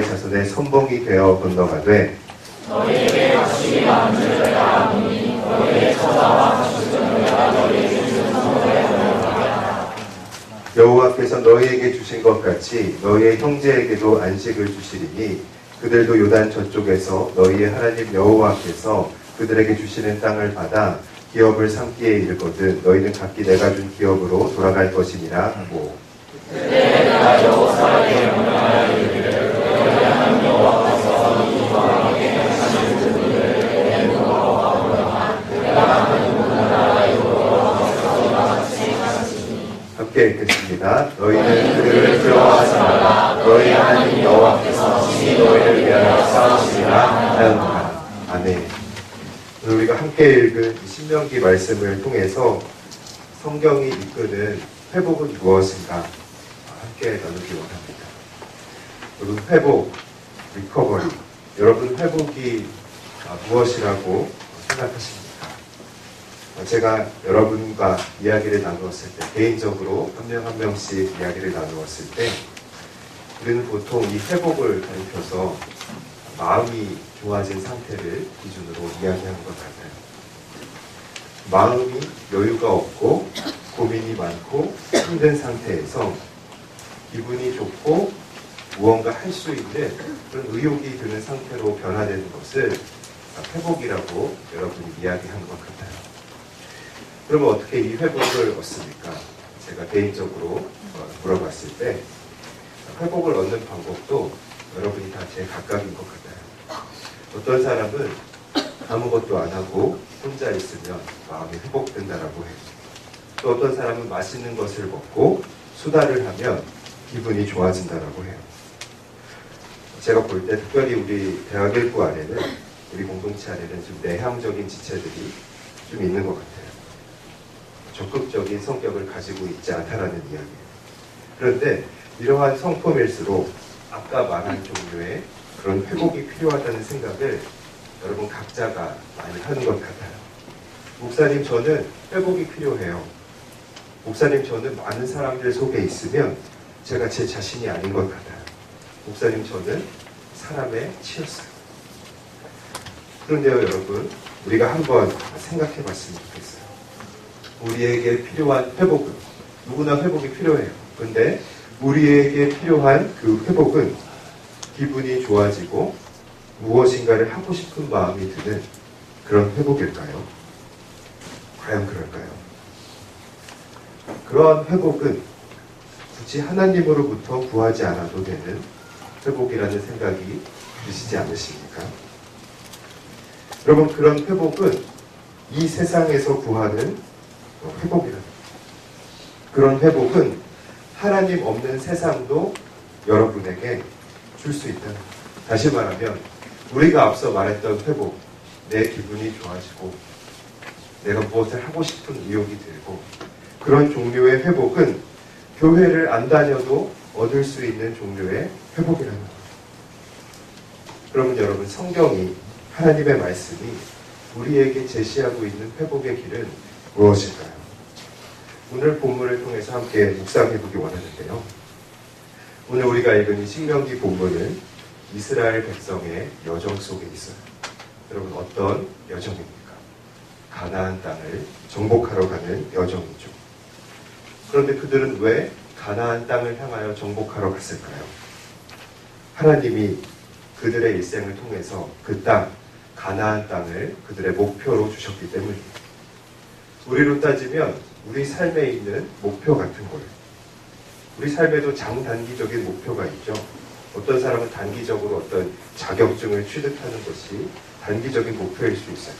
자손의 선봉이 되어 건너가되 너희에게 다시 남은 자가 아니니 너희의 처자와 자식들과 너희에게 주신 선물에 건너가라. 여호와께서 너희에게 주신 것 같이 너희의 형제에게도 안식을 주시리니 그들도 요단 저쪽에서 너희의 하나님 여호와께서 그들에게 주시는 땅을 받아 기업을 삼기에 이르거든 너희는 각기 내가 준 기업으로 돌아갈 것이니라 하고 그때 내가 여호사에게 명령하여 이르기를 너희 하나님 여호와께서 이 왕에게 하신 그들을 애굽으로 가보려면 내가 만든 그 나라에 이르러 같이 하시니. 함께 읽겠습니다. 너희는 그들을 두려워하지 말라. 너희 하나님 여호와께서 친히 너희를 위하여 싸우시리라 하였노라. 아멘. 오늘 우리가 함께 읽은 신명기 말씀을 통해서 성경이 이끄는 회복은 무엇인가 함께 나누기 원합니다. 여러분 회복, 리커버리, 여러분 회복이 무엇이라고 생각하십니까? 제가 여러분과 이야기를 나누었을 때, 개인적으로 한 명 한 명씩 이야기를 나누었을 때 우리는 보통 이 회복을 가리켜서 마음이 좋아진 상태를 기준으로 이야기하는 것 같아요. 마음이 여유가 없고 고민이 많고 힘든 상태에서 기분이 좋고 무언가 할 수 있는 그런 의욕이 드는 상태로 변화되는 것을 회복이라고 여러분이 이야기하는 것 같아요. 그러면 어떻게 이 회복을 얻습니까? 제가 개인적으로 물어봤을 때 회복을 얻는 방법도 여러분이 다 제 각각인 것 같아요. 어떤 사람은 아무것도 안 하고 혼자 있으면 마음이 회복된다라고 해요. 또 어떤 사람은 맛있는 것을 먹고 수다를 하면 기분이 좋아진다라고 해요. 제가 볼 때 특별히 우리 대학 일부 안에는, 우리 공동체 안에는 좀 내향적인 지체들이 좀 있는 것 같아요. 적극적인 성격을 가지고 있지 않다라는 이야기예요. 그런데 이러한 성품일수록 아까 말한 종류의 그런 회복이 필요하다는 생각을 여러분 각자가 많이 하는 것 같아요. 목사님, 저는 회복이 필요해요. 목사님, 저는 많은 사람들 속에 있으면 제가 제 자신이 아닌 것 같아요. 목사님, 저는 사람에 치였어요. 그런데요, 여러분, 우리가 한번 생각해 봤으면 좋겠어요. 우리에게 필요한 회복은, 누구나 회복이 필요해요. 그런데 우리에게 필요한 그 회복은 기분이 좋아지고 무엇인가를 하고 싶은 마음이 드는 그런 회복일까요? 과연 그럴까요? 그러한 회복은 굳이 하나님으로부터 구하지 않아도 되는 회복이라는 생각이 드시지 않으십니까? 여러분, 그런 회복은 이 세상에서 구하는 회복이랍니다. 그런 회복은 하나님 없는 세상도 여러분에게 줄 수 있다는 거예요. 다시 말하면 우리가 앞서 말했던 회복, 내 기분이 좋아지고 내가 무엇을 하고 싶은 의욕이 들고 그런 종류의 회복은 교회를 안 다녀도 얻을 수 있는 종류의 회복이라는 거예요. 그러면 여러분, 성경이, 하나님의 말씀이 우리에게 제시하고 있는 회복의 길은 무엇일까요? 오늘 본문을 통해서 함께 묵상해보기 원하는데요. 오늘 우리가 읽은 이 신명기 본문은 이스라엘 백성의 여정 속에 있어요. 여러분, 어떤 여정입니까? 가나안 땅을 정복하러 가는 여정이죠. 그런데 그들은 왜 가나안 땅을 향하여 정복하러 갔을까요? 하나님이 그들의 일생을 통해서 그 땅, 가나안 땅을 그들의 목표로 주셨기 때문입니다. 우리로 따지면 우리 삶에 있는 목표 같은 거예요. 우리 삶에도 장단기적인 목표가 있죠. 어떤 사람은 단기적으로 어떤 자격증을 취득하는 것이 단기적인 목표일 수 있어요.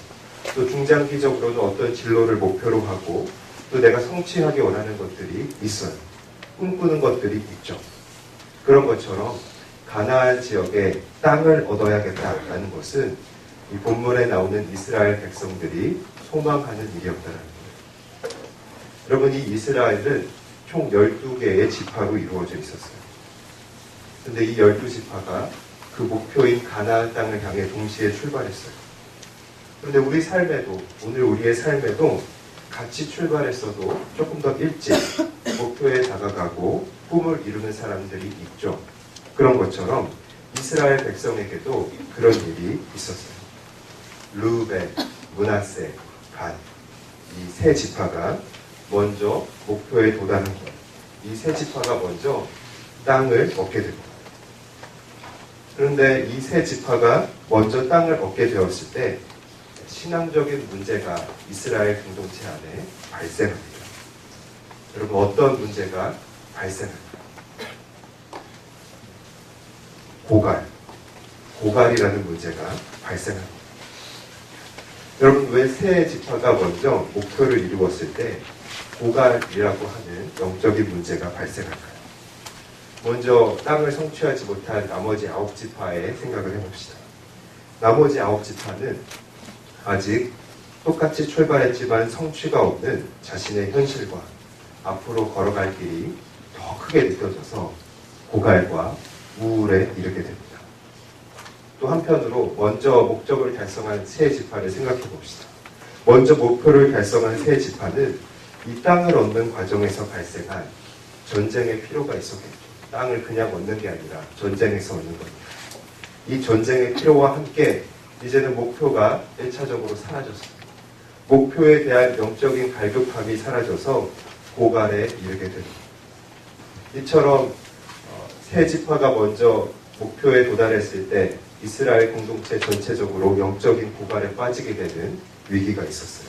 또 중장기적으로는 어떤 진로를 목표로 하고 또 내가 성취하기 원하는 것들이 있어요. 꿈꾸는 것들이 있죠. 그런 것처럼 가나안 지역에 땅을 얻어야겠다라는 것은 이 본문에 나오는 이스라엘 백성들이 소망하는 일이었다는 거예요. 여러분, 이 이스라엘은 총 12개의 지파로 이루어져 있었어요. 그런데 이 12지파가 그 목표인 가나안 땅을 향해 동시에 출발했어요. 그런데 우리 삶에도, 오늘 우리의 삶에도 같이 출발했어도 조금 더 일찍 목표에 다가가고 꿈을 이루는 사람들이 있죠. 그런 것처럼 이스라엘 백성에게도 그런 일이 있었어요. 르우벤, 므낫세, 갓, 이 세 지파가 먼저 목표에 도달한 거예요. 이 세 지파가 먼저 땅을 얻게 됩니다. 그런데 이 세 지파가 먼저 땅을 얻게 되었을 때 신앙적인 문제가 이스라엘 공동체 안에 발생합니다. 여러분, 어떤 문제가 발생할까요? 고갈이라는 문제가 발생합니다. 여러분, 왜 세 지파가 먼저 목표를 이루었을 때 고갈이라고 하는 영적인 문제가 발생할까요? 먼저 땅을 성취하지 못한 나머지 9지파의 생각을 해봅시다. 나머지 9지파는 아직 똑같이 출발했지만 성취가 없는 자신의 현실과 앞으로 걸어갈 길이 더 크게 느껴져서 고갈과 우울에 이르게 됩니다. 또 한편으로 먼저 목적을 달성한 세 지파를 생각해 봅시다. 먼저 목표를 달성한 세 지파는 이 땅을 얻는 과정에서 발생한 전쟁의 필요가 있었겠죠. 땅을 그냥 얻는 게 아니라 전쟁에서 얻는 겁니다. 이 전쟁의 필요와 함께 이제는 목표가 1차적으로 사라졌습니다. 목표에 대한 영적인 갈급함이 사라져서 고갈에 이르게 됩니다. 이처럼 세 지파가 먼저 목표에 도달했을 때 이스라엘 공동체 전체적으로 영적인 고갈에 빠지게 되는 위기가 있었어요.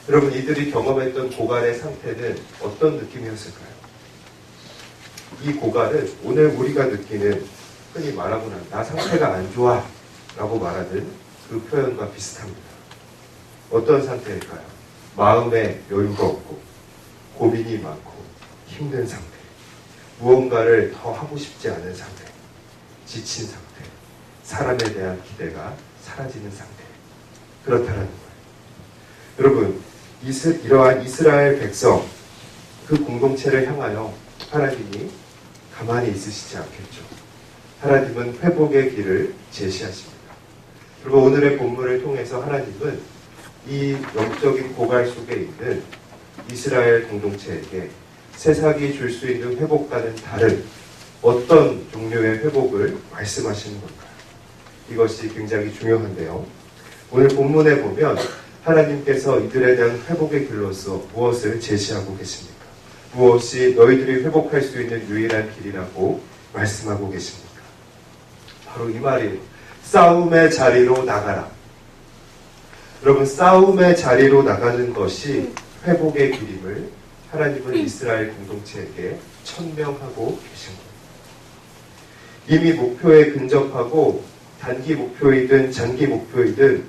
여러분, 이들이 경험했던 고갈의 상태는 어떤 느낌이었을까요? 이 고갈은 오늘 우리가 느끼는, 흔히 말하고는 나 상태가 안 좋아 라고 말하는 그 표현과 비슷합니다. 어떤 상태일까요? 마음에 여유가 없고 고민이 많고 힘든 상태, 무언가를 더 하고 싶지 않은 상태, 지친 상태, 사람에 대한 기대가 사라지는 상태, 그렇다라는 거예요. 여러분, 이러한 이스라엘 백성, 그 공동체를 향하여 하나님이 가만히 있으시지 않겠죠. 하나님은 회복의 길을 제시하십니다. 그리고 오늘의 본문을 통해서 하나님은 이 영적인 고갈 속에 있는 이스라엘 공동체에게 세상이 줄 수 있는 회복과는 다른 어떤 종류의 회복을 말씀하시는 걸까요? 이것이 굉장히 중요한데요. 오늘 본문에 보면 하나님께서 이들에 대한 회복의 길로서 무엇을 제시하고 계십니까? 무엇이 너희들이 회복할 수 있는 유일한 길이라고 말씀하고 계십니까? 바로 이 말이에요. 싸움의 자리로 나가라. 여러분, 싸움의 자리로 나가는 것이 회복의 길임을 하나님은 이스라엘 공동체에게 천명하고 계신 겁니다. 이미 목표에 근접하고 단기 목표이든 장기 목표이든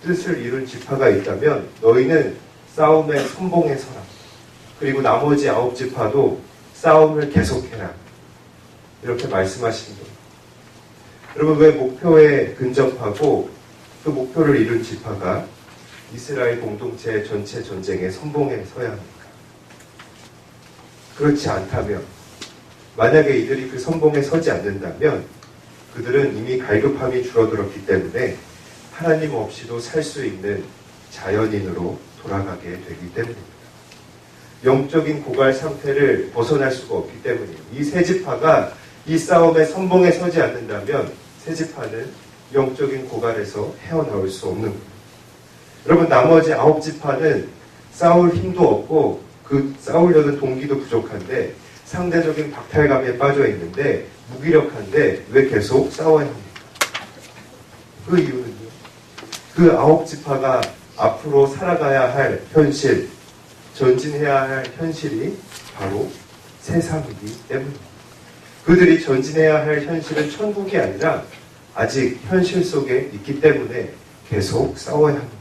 뜻을 이룬 지파가 있다면 너희는 싸움에 선봉에 서라. 그리고 나머지 9지파도 싸움을 계속해라. 이렇게 말씀하신 겁니다. 여러분, 왜 목표에 근접하고 그 목표를 이룬 지파가 이스라엘 공동체 전체 전쟁의 선봉에 서야 합니까? 그렇지 않다면, 만약에 이들이 그 선봉에 서지 않는다면 그들은 이미 갈급함이 줄어들었기 때문에 하나님 없이도 살 수 있는 자연인으로 돌아가게 되기 때문입니다. 영적인 고갈 상태를 벗어날 수가 없기 때문이에요. 이 세 지파가 이 싸움의 선봉에 서지 않는다면 세 지파는 영적인 고갈에서 헤어나올 수 없는 겁니다. 여러분, 나머지 9지파는 싸울 힘도 없고 그 싸우려는 동기도 부족한데 상대적인 박탈감에 빠져 있는데 무기력한데 왜 계속 싸워야 합니까? 그 이유는요. 그 9지파가 앞으로 살아가야 할 현실, 전진해야 할 현실이 바로 세상이기 때문입니다. 그들이 전진해야 할 현실은 천국이 아니라 아직 현실 속에 있기 때문에 계속 싸워야 합니다.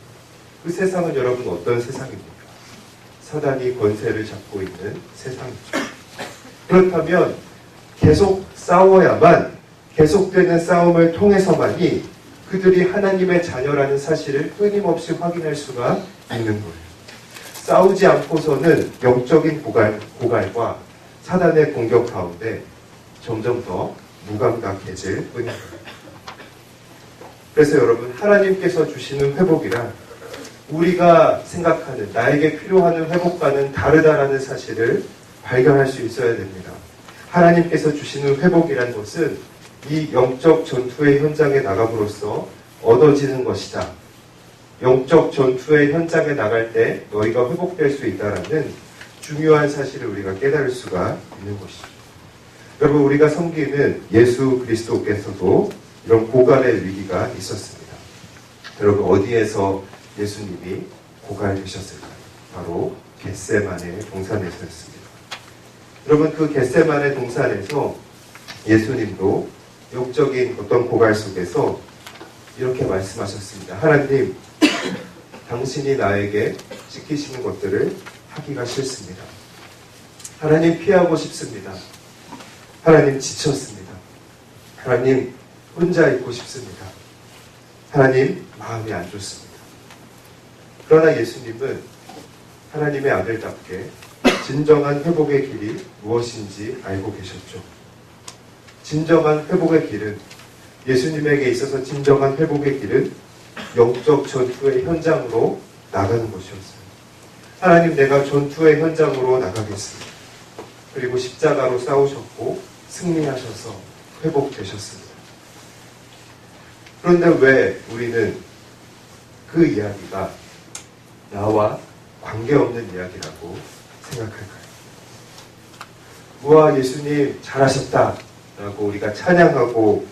그 세상은 여러분 어떤 세상입니까? 사단이 권세를 잡고 있는 세상이죠. 그렇다면 계속 싸워야만, 계속되는 싸움을 통해서만이 그들이 하나님의 자녀라는 사실을 끊임없이 확인할 수가 있는 거예요. 싸우지 않고서는 영적인 고갈과 사단의 공격 가운데 점점 더 무감각해질 뿐입니다. 그래서 여러분, 하나님께서 주시는 회복이란 우리가 생각하는 나에게 필요한 회복과는 다르다라는 사실을 발견할 수 있어야 됩니다. 하나님께서 주시는 회복이란 것은 이 영적 전투의 현장에 나감으로써 얻어지는 것이다. 영적 전투의 현장에 나갈 때 너희가 회복될 수 있다라는 중요한 사실을 우리가 깨달을 수가 있는 것이죠. 여러분, 우리가 섬기는 예수 그리스도께서도 이런 고갈의 위기가 있었습니다. 여러분, 어디에서 예수님이 고갈되셨을까요? 바로 겟세마네 동산에서였습니다. 여러분, 그 겟세마네 동산에서 예수님도 영적인 어떤 고갈 속에서 이렇게 말씀하셨습니다. 하나님, 당신이 나에게 시키시는 것들을 하기가 싫습니다. 하나님, 피하고 싶습니다. 하나님, 지쳤습니다. 하나님, 혼자 있고 싶습니다. 하나님, 마음이 안 좋습니다. 그러나 예수님은 하나님의 아들답게 진정한 회복의 길이 무엇인지 알고 계셨죠. 진정한 회복의 길은, 예수님에게 있어서 진정한 회복의 길은 영적 전투의 현장으로 나가는 것이었어요. 하나님, 내가 전투의 현장으로 나가겠습니다. 그리고 십자가로 싸우셨고 승리하셔서 회복되셨습니다. 그런데 왜 우리는 그 이야기가 나와 관계없는 이야기라고 생각할까요? 우와, 예수님 잘하셨다 라고 우리가 찬양하고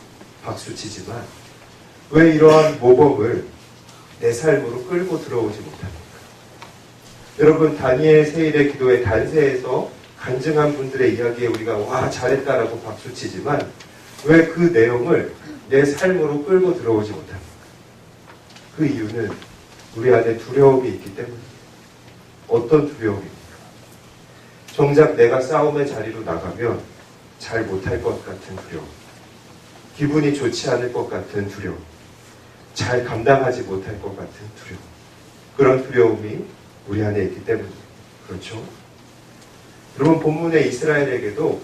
박수치지만 왜 이러한 모범을 내 삶으로 끌고 들어오지 못합니까? 여러분, 다니엘 세일의 기도의 단세에서 간증한 분들의 이야기에 우리가 와, 잘했다라고 박수치지만 왜 그 내용을 내 삶으로 끌고 들어오지 못합니까? 그 이유는 우리 안에 두려움이 있기 때문입니다. 어떤 두려움입니까? 정작 내가 싸움의 자리로 나가면 잘 못할 것 같은 두려움, 기분이 좋지 않을 것 같은 두려움, 잘 감당하지 못할 것 같은 두려움, 그런 두려움이 우리 안에 있기 때문입니다. 그렇죠? 여러분, 본문의 이스라엘에게도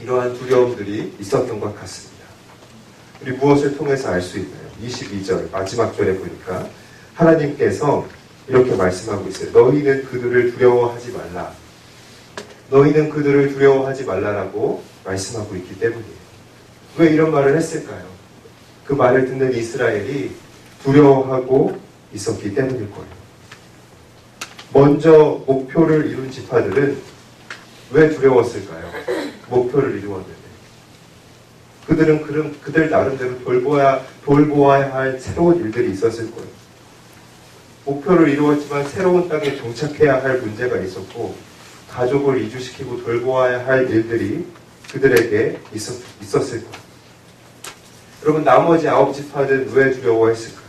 이러한 두려움들이 있었던 것 같습니다. 우리 무엇을 통해서 알 수 있나요? 22절 마지막 절에 보니까 하나님께서 이렇게 말씀하고 있어요. 너희는 그들을 두려워하지 말라. 너희는 그들을 두려워하지 말라라고 말씀하고 있기 때문이에요. 왜 이런 말을 했을까요? 그 말을 듣는 이스라엘이 두려워하고 있었기 때문일 거예요. 먼저 목표를 이룬 지파들은 왜 두려웠을까요? 목표를 이루었는데. 그들은 그들 나름대로 돌보아야 할 새로운 일들이 있었을 거예요. 목표를 이루었지만 새로운 땅에 정착해야 할 문제가 있었고, 가족을 이주시키고 돌보아야 할 일들이 그들에게 있었을 거예요. 여러분, 나머지 9지파는 왜 두려워했을까요?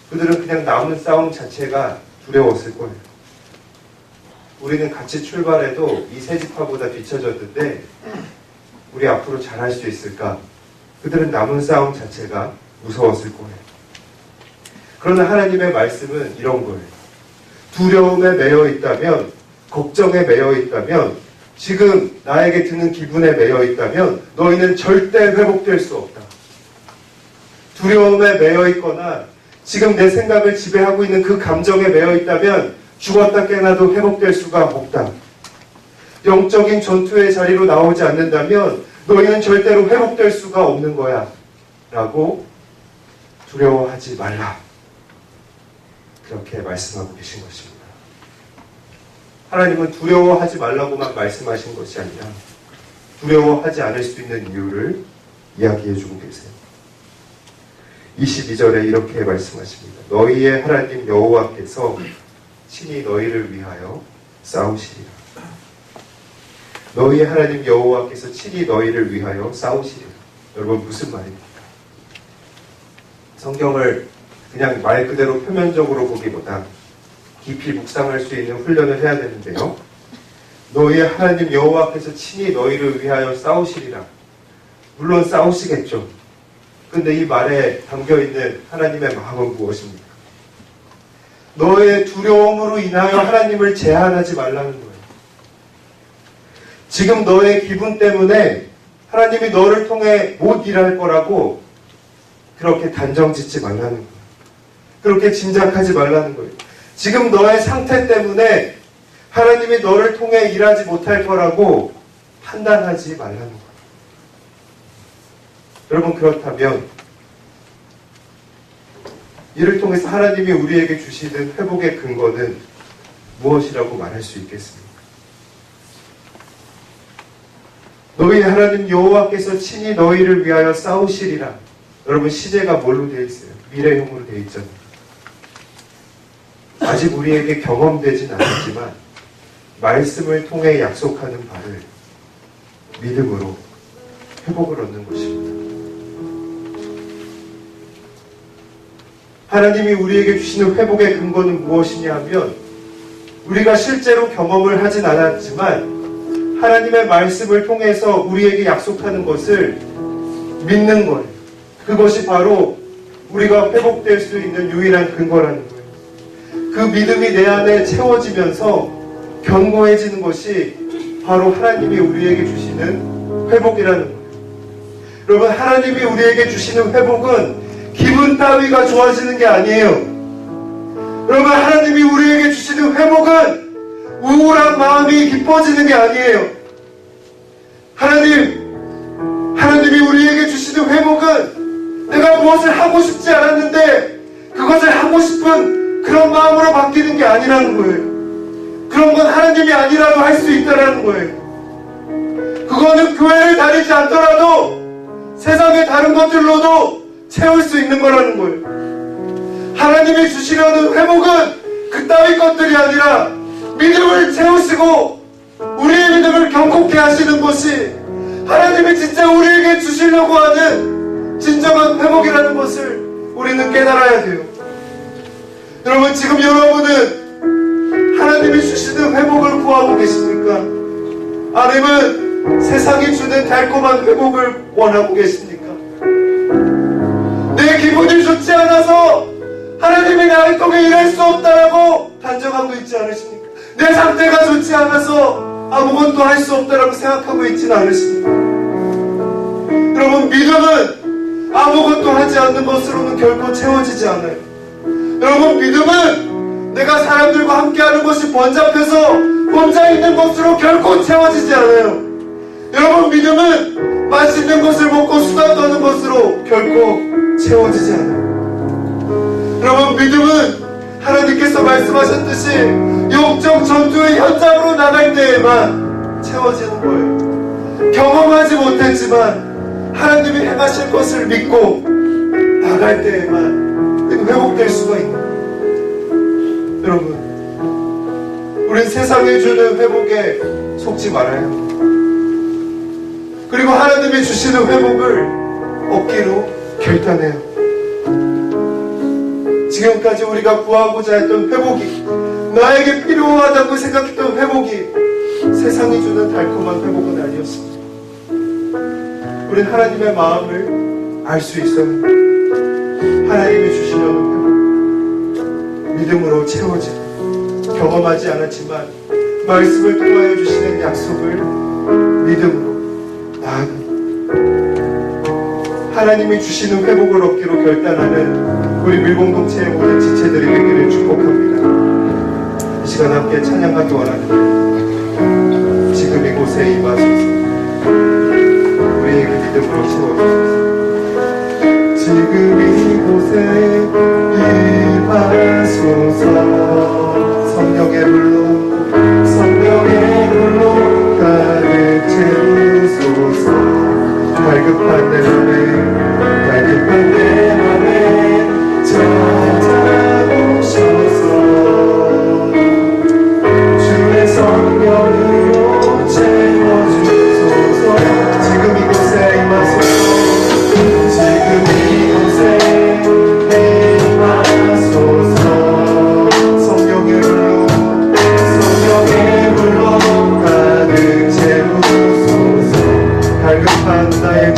그들은 그냥 남은 싸움 자체가 두려웠을 거예요. 우리는 같이 출발해도 이 세 지파보다 뒤처졌는데 우리 앞으로 잘할 수 있을까? 그들은 남은 싸움 자체가 무서웠을 거예요. 그러나 하나님의 말씀은 이런 거예요. 두려움에 매여 있다면, 걱정에 매여 있다면, 지금 나에게 드는 기분에 매여 있다면 너희는 절대 회복될 수 없다. 두려움에 매여 있거나 지금 내 생각을 지배하고 있는 그 감정에 매여 있다면 죽었다 깨나도 회복될 수가 없다. 영적인 전투의 자리로 나오지 않는다면 너희는 절대로 회복될 수가 없는 거야. 라고 두려워하지 말라. 그렇게 말씀하고 계신 것입니다. 하나님은 두려워하지 말라고만 말씀하신 것이 아니라 두려워하지 않을 수 있는 이유를 이야기해주고 계세요. 22절에 이렇게 말씀하십니다. 너희의 하나님 여호와께서 친히 너희를 위하여 싸우시리라. 너희의 하나님 여호와께서 친히 너희를 위하여 싸우시리라. 여러분, 무슨 말입니까? 성경을 그냥 말 그대로 표면적으로 보기보다 깊이 묵상할 수 있는 훈련을 해야 되는데요. 너희의 하나님 여호와께서 친히 너희를 위하여 싸우시리라. 물론 싸우시겠죠. 근데 이 말에 담겨있는 하나님의 마음은 무엇입니까? 너의 두려움으로 인하여 하나님을 제한하지 말라는 거예요. 지금 너의 기분 때문에 하나님이 너를 통해 못 일할 거라고 그렇게 단정 짓지 말라는 거예요. 그렇게 짐작하지 말라는 거예요. 지금 너의 상태 때문에 하나님이 너를 통해 일하지 못할 거라고 판단하지 말라는 거예요. 여러분, 그렇다면 이를 통해서 하나님이 우리에게 주시는 회복의 근거는 무엇이라고 말할 수 있겠습니까? 너희 하나님 여호와께서 친히 너희를 위하여 싸우시리라. 여러분, 시제가 뭘로 되어 있어요? 미래형으로 되어 있잖아요. 아직 우리에게 경험되진 않았지만 말씀을 통해 약속하는 바를 믿음으로 회복을 얻는 것입니다. 하나님이 우리에게 주시는 회복의 근거는 무엇이냐 하면 우리가 실제로 경험을 하진 않았지만 하나님의 말씀을 통해서 우리에게 약속하는 것을 믿는 거예요. 그것이 바로 우리가 회복될 수 있는 유일한 근거라는 거예요. 그 믿음이 내 안에 채워지면서 견고해지는 것이 바로 하나님이 우리에게 주시는 회복이라는 거예요. 여러분, 하나님이 우리에게 주시는 회복은 기분 따위가 좋아지는 게 아니에요. 여러분, 하나님이 우리에게 주시는 회복은 우울한 마음이 기뻐지는 게 아니에요. 하나님이 우리에게 주시는 회복은 내가 무엇을 하고 싶지 않았는데 그것을 하고 싶은 그런 마음으로 바뀌는 게 아니라는 거예요. 그런 건 하나님이 아니라도 할 수 있다는 거예요. 그거는 교회를 다니지 않더라도 세상의 다른 것들로도 채울 수 있는 거라는 거예요. 하나님이 주시려는 회복은 그따위 것들이 아니라 믿음을 채우시고 우리의 믿음을 경고케 하시는 것이 하나님이 진짜 우리에게 주시려고 하는 진정한 회복이라는 것을 우리는 깨달아야 돼요. 여러분, 지금 여러분은 하나님이 주시는 회복을 구하고 계십니까? 아니면 세상이 주는 달콤한 회복을 원하고 계십니까? 내 기분이 좋지 않아서 하나님이 나를 통해 일할 수 없다라고 단정하고 있지 않으십니까? 내 상태가 좋지 않아서 아무것도 할 수 없다라고 생각하고 있지는 않으십니까? 여러분, 믿음은 아무것도 하지 않는 것으로는 결코 채워지지 않아요. 여러분, 믿음은 내가 사람들과 함께하는 것이 번잡해서 혼자 있는 것으로 결코 채워지지 않아요. 여러분, 믿음은 맛있는 것을 먹고 수다 떠는 것으로 결코 채워지지 않아요. 여러분, 믿음은 하나님께서 말씀하셨듯이 영적 전투의 현장으로 나갈 때에만 채워지는 거예요. 경험하지 못했지만 하나님이 행하실 것을 믿고 나갈 때에만 회복될 수가 있는 거예요. 여러분, 우린 세상이 주는 회복에 속지 말아요. 그리고 하나님이 주시는 회복을 얻기로 결단해요. 지금까지 우리가 구하고자 했던 회복이, 나에게 필요하다고 생각했던 회복이 세상이 주는 달콤한 회복은 아니었습니다. 우린 하나님의 마음을 알 수 있었는데 하나님이 주시려는 회복, 믿음으로 채워지고 경험하지 않았지만 말씀을 통하여 주시는 약속을 믿음으로 나아가는, 하나님이 주시는 회복을 얻기로 결단하는 우리 밀공동체의 모든 지체들이 되기를 축복합니다. 이 시간 함께 찬양하기 원하는데 지금 이곳에 임하소서. 우리에게 믿음으로 채워주소서. 지금 이곳에 임하소서. 성령의 불로 가득 채우소서. 갈급한 내 맘에 찾아오셔서 주의 성령으로 채워주소서. 지금 이곳에 임하소서. 지금 이곳에 임하소서. 성령의 불로 가득 채우소서. 갈급한 나의 맘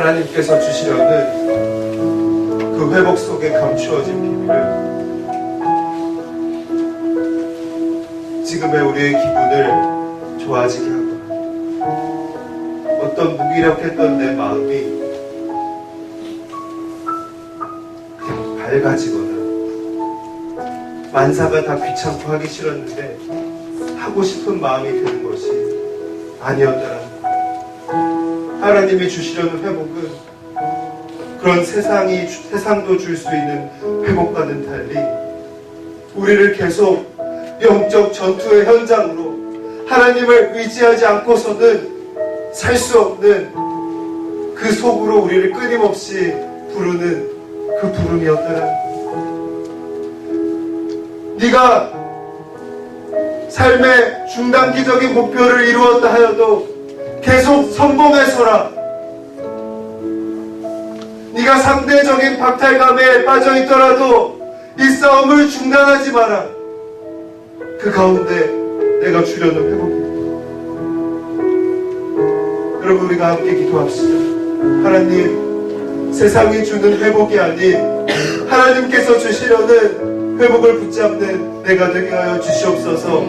하나님께서 주시려는 그 회복 속에 감추어진 비밀을 지금의 우리의 기분을 좋아지게 하거나 어떤 무기력했던 내 마음이 그냥 밝아지거나 만사가 다 귀찮고 하기 싫었는데 하고 싶은 마음이 드는 것이 아니었다라는 것. 하나님이 주시려는 회복은 그런 세상도 줄 수 있는 회복과는 달리 우리를 계속 영적 전투의 현장으로 하나님을 의지하지 않고서는 살 수 없는 그 속으로 우리를 끊임없이 부르는 그 부름이었더라. 네가 삶의 중단기적인 목표를 이루었다 하여도 계속 선봉에서라. 네가 상대적인 박탈감에 빠져있더라도 이 싸움을 중단하지 마라. 그 가운데 내가 주려는 회복입니다. 여러분, 우리가 함께 기도합시다. 하나님, 세상이 주는 회복이 아닌 하나님께서 주시려는 회복을 붙잡는 내가 되게 하여 주시옵소서.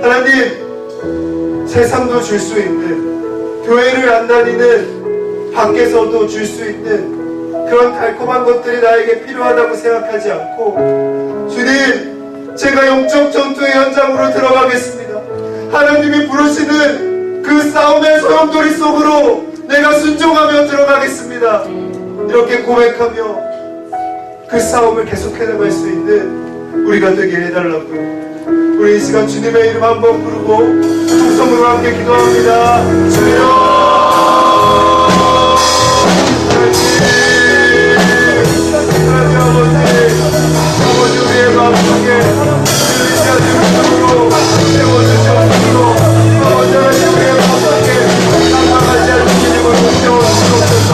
하나님, 세상도 줄 수 있는, 교회를 안 다니는 밖에서도 줄 수 있는 그런 달콤한 것들이 나에게 필요하다고 생각하지 않고, 주님, 제가 영적 전투의 현장으로 들어가겠습니다. 하나님이 부르시는 그 싸움의 소용돌이 속으로 내가 순종하며 들어가겠습니다. 이렇게 고백하며 그 싸움을 계속해 나갈 수 있는 우리가 되게 해달라고요. 우리 이 시간 주님의 이름 한번 부르고 통성으로 함께 기도합니다. 주여, 아버지, 우리의 마음속에 의지하지 못함으로 세워주시옵소서. 아버지, 우리의 마음속에 낭망하지 않는 주님을 세워주시옵소서.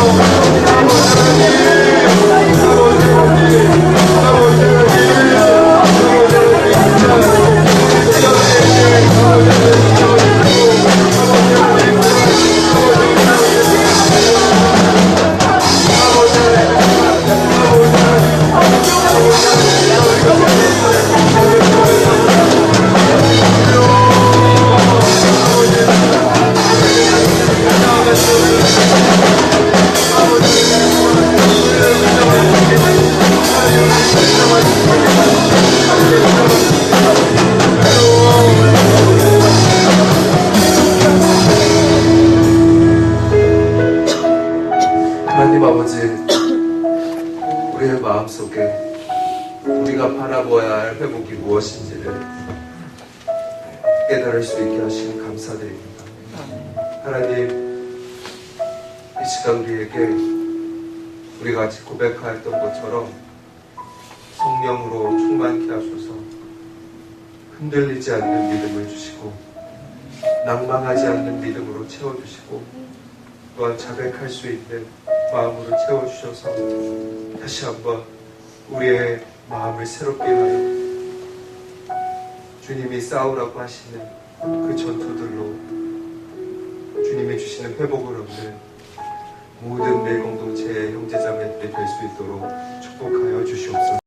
하나님 아버지, 우리의 마음속에 우리가 바라보아야 할 회복이 무엇인지를 깨달을 수 있게 하시니 감사드립니다. 하나님, 이 시간 우리에게 우리가 같이 고백하였던 것처럼 성령으로 충만케 하셔서 흔들리지 않는 믿음을 주시고 낭망하지 않는 믿음으로 채워주시고 또한 자백할 수 있는 마음으로 채워주셔서 다시 한번 우리의 마음을 새롭게 하여 주님이 싸우라고 하시는 그 전투들로 주님이 주시는 회복을 얻는 모든 내 공동체의 형제자매들이 될 수 있도록 축복하여 주시옵소서.